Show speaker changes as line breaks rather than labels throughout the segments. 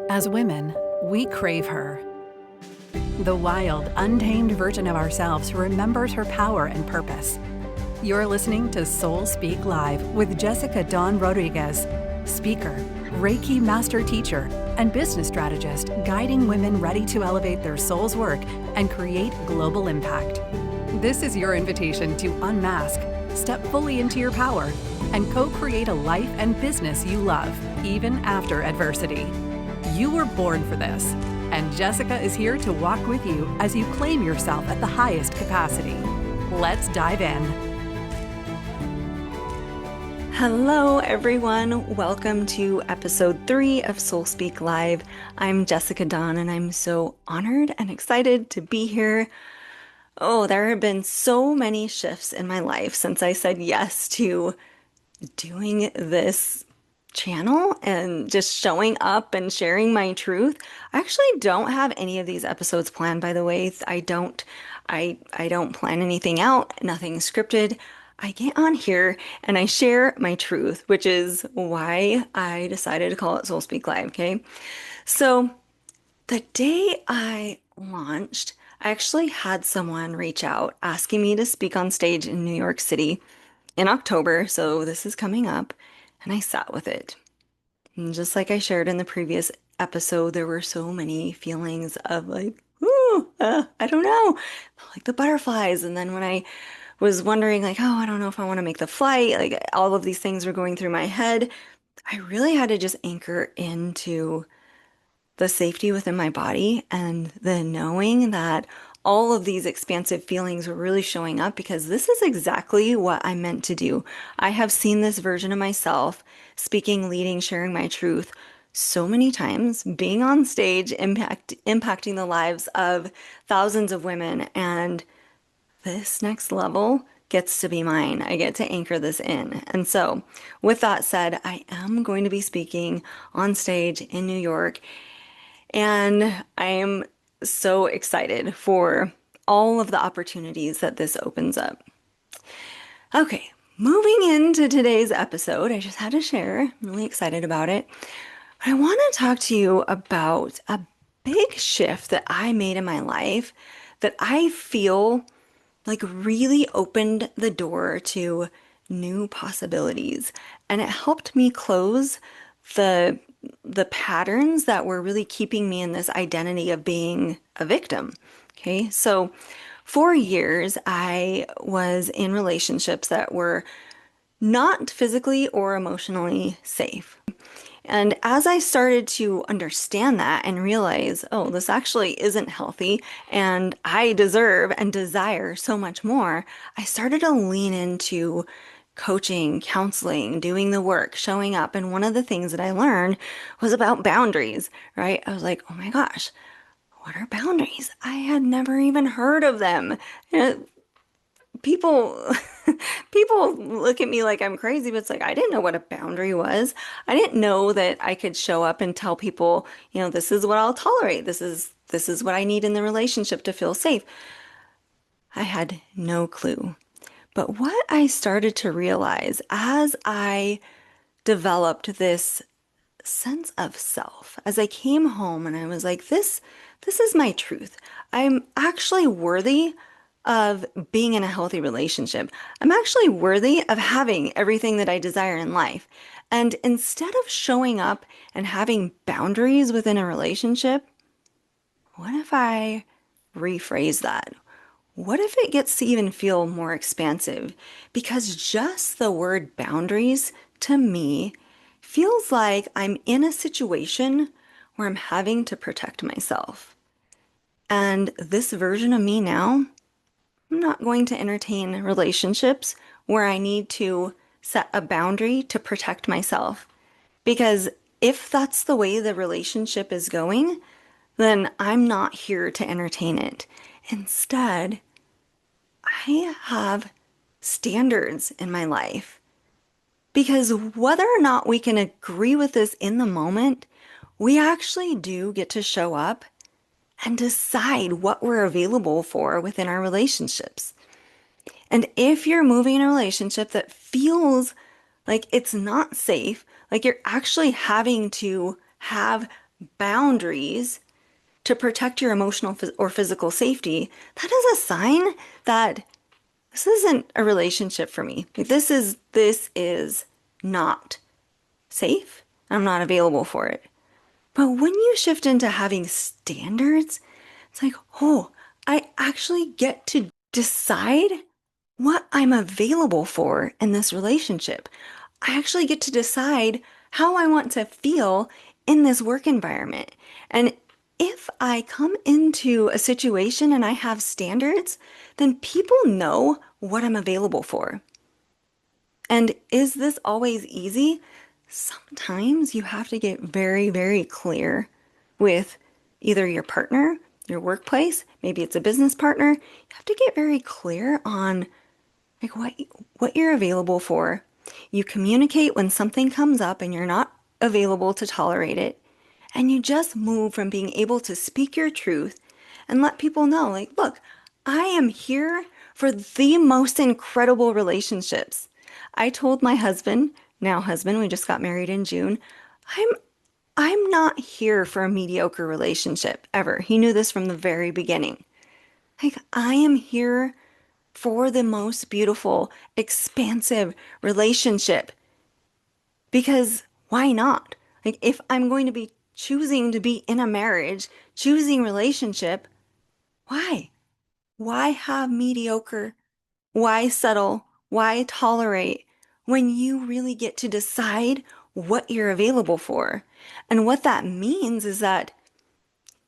As women, we crave her. The wild, untamed version of ourselves who remembers her power and purpose. You're listening to Soul Speak Live with Jessica Dawn Rodriguez, speaker, Reiki master teacher, and business strategist guiding women ready to elevate their soul's work and create global impact. This is your invitation to unmask, step fully into your power, and co-create a life and business you love, even after adversity. You were born for this, and Jessica is here to walk with you as you claim yourself at the highest capacity. Let's dive in.
Hello, everyone. Welcome to episode 3 of Soul Speak Live. I'm Jessica Dawn, and I'm so honored and excited to be here. Oh, there have been so many shifts in my life since I said yes to doing this channel and just showing up and sharing my truth. I actually don't have any of these episodes planned, by the way. I don't plan anything out, nothing scripted. I get on here and I share my truth, which is why I decided to call it Soul Speak Live, okay? So the day I launched, I actually had someone reach out asking me to speak on stage in New York City in October, so this is coming up, and I sat with it. And just like I shared in the previous episode, there were so many feelings of like, I don't know, like the butterflies. And then when I was wondering like, oh, I don't know if I want to make the flight, like all of these things were going through my head. I really had to just anchor into the safety within my body and the knowing that all of these expansive feelings were really showing up because this is exactly what I meant to do. I have seen this version of myself speaking, leading, sharing my truth so many times, being on stage, impacting the lives of thousands of women. And this next level gets to be mine. I get to anchor this in. And so, with that said, I am going to be speaking on stage in New York. And I am so excited for all of the opportunities that this opens up. Okay, moving into today's episode, I just had to share, I'm really excited about it. I want to talk to you about a big shift that I made in my life that I feel like really opened the door to new possibilities. And it helped me close the patterns that were really keeping me in this identity of being a victim. Okay, so for years, I was in relationships that were not physically or emotionally safe. And as I started to understand that and realize, oh, this actually isn't healthy and I deserve and desire so much more, I started to lean into coaching, counseling, doing the work, showing up. And one of the things that I learned was about boundaries, right? I was like, oh my gosh, what are boundaries? I had never even heard of them. People people look at me like I'm crazy, but it's like I didn't know what a boundary was. I didn't know that I could show up and tell people, this is what I'll tolerate. This is what I need in the relationship to feel safe. I had no clue. But what I started to realize as I developed this sense of self, as I came home and I was like, this is my truth. I'm actually worthy of being in a healthy relationship. I'm actually worthy of having everything that I desire in life. And instead of showing up and having boundaries within a relationship, what if I rephrase that? What if it gets to even feel more expansive? Because just the word boundaries to me feels like I'm in a situation where I'm having to protect myself. And this version of me now, I'm not going to entertain relationships where I need to set a boundary to protect myself. Because if that's the way the relationship is going, then I'm not here to entertain it. Instead, I have standards in my life. Because whether or not we can agree with this in the moment, we actually do get to show up and decide what we're available for within our relationships. And if you're moving in a relationship that feels like it's not safe, like you're actually having to have boundaries to protect your emotional or physical safety, that is a sign that this isn't a relationship for me. Like, this is not safe. I'm not available for it. But when you shift into having standards, it's like, oh, I actually get to decide what I'm available for in this relationship. I actually get to decide how I want to feel in this work environment. And if I come into a situation and I have standards, then people know what I'm available for. And is this always easy? Sometimes you have to get very, very clear with either your partner, your workplace, maybe it's a business partner. You have to get very clear on like what you're available for. You communicate when something comes up and you're not available to tolerate it. And you just move from being able to speak your truth and let people know, like, look, I am here for the most incredible relationships. I told my husband, now husband, we just got married in June, I'm I'm not here for a mediocre relationship ever. He knew this from the very beginning. Like, I am here for the most beautiful, expansive relationship. Because why not? Like, if I'm going to be choosing to be in a marriage, choosing relationship, why? Why have mediocre? Why settle? Why tolerate when you really get to decide what you're available for? And what that means is that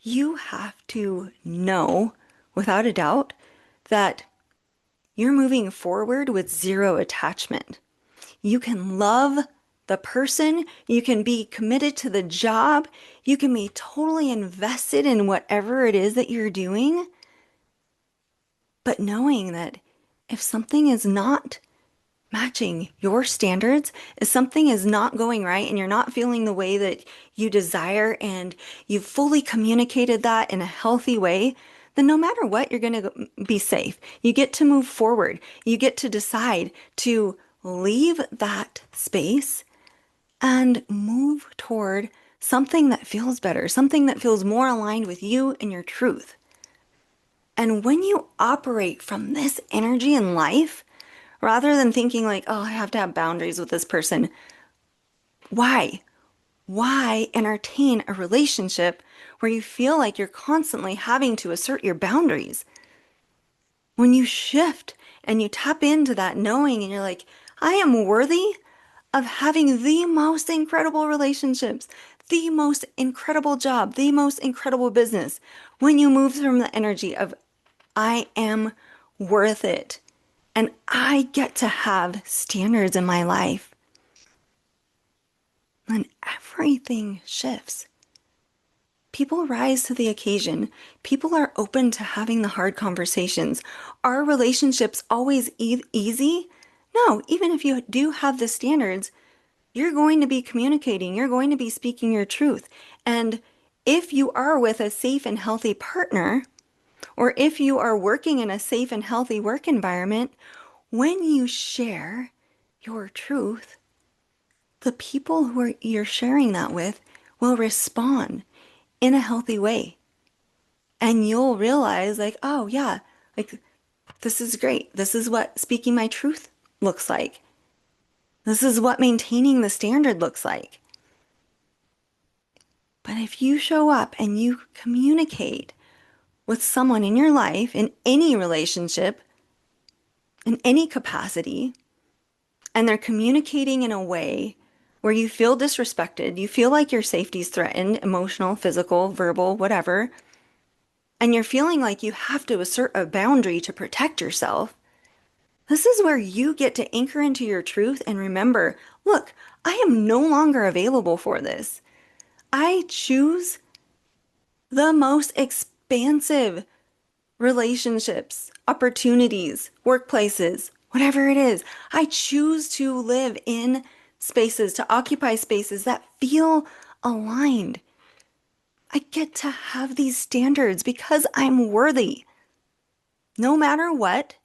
you have to know without a doubt that you're moving forward with zero attachment. You can love the person, you can be committed to the job, you can be totally invested in whatever it is that you're doing, but knowing that if something is not matching your standards, if something is not going right and you're not feeling the way that you desire and you've fully communicated that in a healthy way, then no matter what, you're going to be safe. You get to move forward. You get to decide to leave that space and move toward something that feels better, something that feels more aligned with you and your truth. And when you operate from this energy in life, rather than thinking like, oh, I have to have boundaries with this person, why? Why entertain a relationship where you feel like you're constantly having to assert your boundaries? When you shift and you tap into that knowing and you're like, I am worthy of having the most incredible relationships, the most incredible job, the most incredible business. When you move from the energy of, I am worth it and I get to have standards in my life, then everything shifts. People rise to the occasion. People are open to having the hard conversations. Are relationships always easy? No, even if you do have the standards, you're going to be communicating, you're going to be speaking your truth. And if you are with a safe and healthy partner, or if you are working in a safe and healthy work environment, when you share your truth, the people you're sharing that with will respond in a healthy way. And you'll realize, like, oh, yeah, like, this is great. This is what speaking my truth looks like. This is what maintaining the standard looks like. But if you show up and you communicate with someone in your life, in any relationship, in any capacity, and they're communicating in a way where you feel disrespected, you feel like your safety is threatened, emotional, physical, verbal, whatever, and you're feeling like you have to assert a boundary to protect yourself, this is where you get to anchor into your truth and remember, look, I am no longer available for this. I choose the most expansive relationships, opportunities, workplaces, whatever it is. I choose to live in spaces, to occupy spaces that feel aligned. I get to have these standards because I'm worthy, no matter what,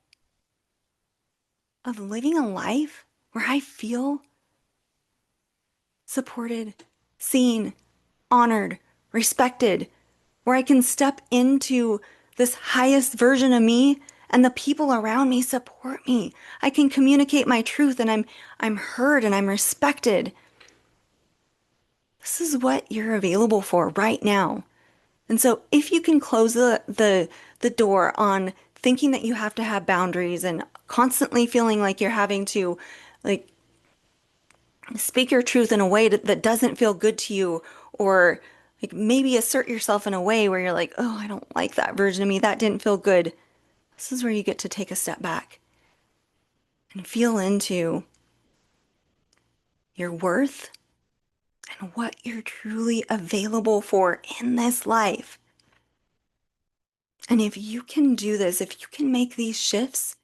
of living a life where I feel supported, seen, honored, respected, where I can step into this highest version of me and the people around me support me. I can communicate my truth and I'm heard and I'm respected. This is what you're available for right now. And so if you can close the door on thinking that you have to have boundaries and constantly feeling like you're having to like speak your truth in a way that doesn't feel good to you, or like maybe assert yourself in a way where you're like, oh, I don't like that version of me. That didn't feel good. This is where you get to take a step back and feel into your worth and what you're truly available for in this life. And if you can do this, if you can make these shifts,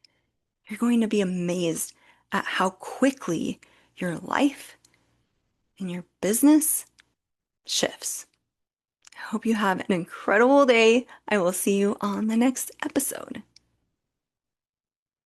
you're going to be amazed at how quickly your life and your business shifts. I hope you have an incredible day. I will see you on the next episode.